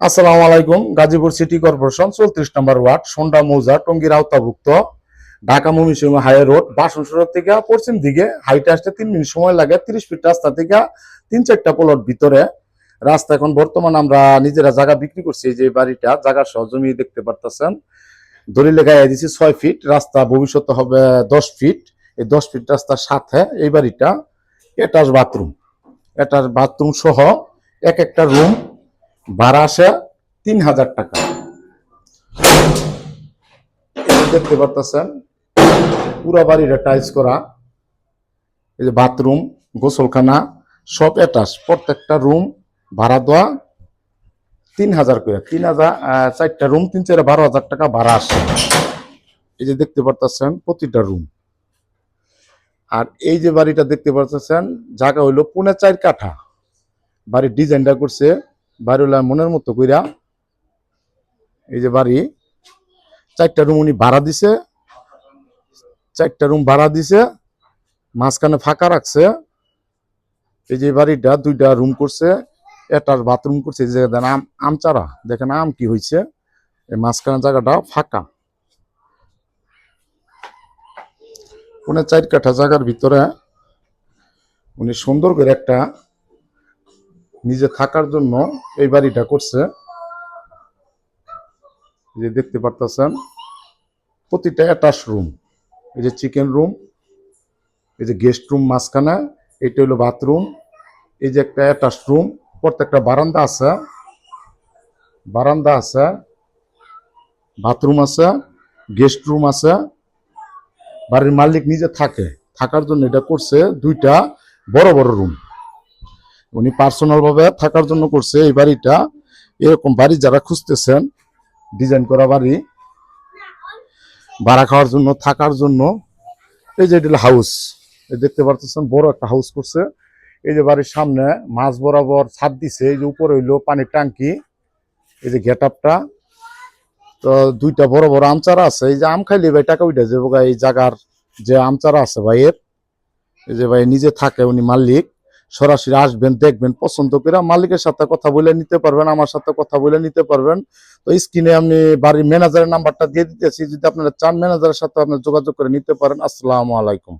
আসসালামু আলাইকুম। Gazipur city corporation 34 নম্বর word, সোনডা মৌজা, টঙ্গীর আওতাভুক্ত, ঢাকা ময়মনসিংহ হাই রোড, বাসন সড়ক থেকে পশ্চিম দিকে হাইটে আসতে 3 মিনিট সময় লাগে। 30 ফিট রাস্তা থেকে 3-4টা প্লট ভিতরে রাস্তা। এখন বর্তমান আমরা নিজেরা জায়গা বিক্রি করছি। যে বাড়িটা জায়গা সহ জমি দেখতে পারতেছেন, দলিলে গায়ে দিছি 6 ফিট রাস্তা, ভবিষ্যতে হবে 10 ফিট। এই 10 ফিট রাস্তার সাথে এই বাড়িটা অ্যাটাচ বাথরুম সহ এক একটা রুম ভাড়া আসে 3000 টাকা। দেখতে পারতেছেন পুরা বাড়িটা টাইলস করা। এই যে বাথরুম, গোসলখানা সব অ্যাটাচ। প্রত্যেকটা রুম ভাড়া দেওয়া 3000 করে। 3000, 4টা রুম 3-4-12,000 টাকা ভাড়া আসে। এই যে দেখতে পারতেছেন প্রতিটা রুম। আর এই যে বাড়িটা দেখতে পারতেছেন, জায়গা হইলো 4.5 কাঠা। বাড়ির ডিজাইনটা করছে বাড়িওয়ালা মনের মতো কইরা। এই যে বাড়ি 4টা রুম উনি ভাড়া দিছে, 4টা রুম ভাড়া দিছে, মাঝখানে ফাঁকা রাখছে। এই যে বাড়িটা 2টা রুম করছে, অ্যাটাচ বাথরুম করছে। এই জায়গা দেন আম চারা, দেখেন আম কি হয়েছে। এই মাঝখানে জায়গাটা ফাঁকা। 4.5 কাঠা জায়গার ভিতরে উনি সুন্দর করে একটা নিজে থাকার জন্য এই বাড়িটা করছে। যে দেখতে পারতেছেন প্রতিটা অ্যাটাচ রুম। এই যে চিকেন রুম, এই যে গেস্ট রুম মাঝখানে, এটা হলো বাথরুম। এই যে একটা অ্যাটাচ রুম, প্রত্যেকটা বারান্দা আছে, বাথরুম আছে, গেস্ট রুম আছে। বাড়ির মালিক নিজে থাকার জন্য এটা করছে 2টা বড় বড় রুম। উনি পার্সোনাল ভাবে থাকার জন্য করছে এই বাড়িটা। এরকম বাড়ি যারা খুঁজতেছেন, ডিজাইন করা বাড়ি ভাড়া খাওয়ার জন্য, থাকার জন্য, এই যে এটা হাউস, দেখতে পারতেছেন বড় একটা হাউস করছে। এই যে বাড়ির সামনে মাঝ বরাবর ছাদ দিছে। এই যে উপরে হইলো পানির ট্যাঙ্কি। এই যে গেট আপটা, তো 2টা বড় বড় আম চারা আছে। এই যে আম খাইলে ভাই টাকা উঠে যাবো। এই জায়গার যে আম চারা আছে ভাইয়ের, এই যে ভাই নিজে থাকে, উনি মালিক। সরাসরি আসবেন, দেখবেন, পছন্দ করে মালিকের সাথে কথা বলে নিতে পারবেন, আমার সাথে কথা বলে নিতে পারবেন। তো স্ক্রিনে আমি বাড়ির ম্যানেজারের নাম্বারটা দিয়ে দিতেছি, যদি আপনারা চান ম্যানেজারের সাথে আপনি যোগাযোগ করে নিতে পারেন। আসসালামু আলাইকুম।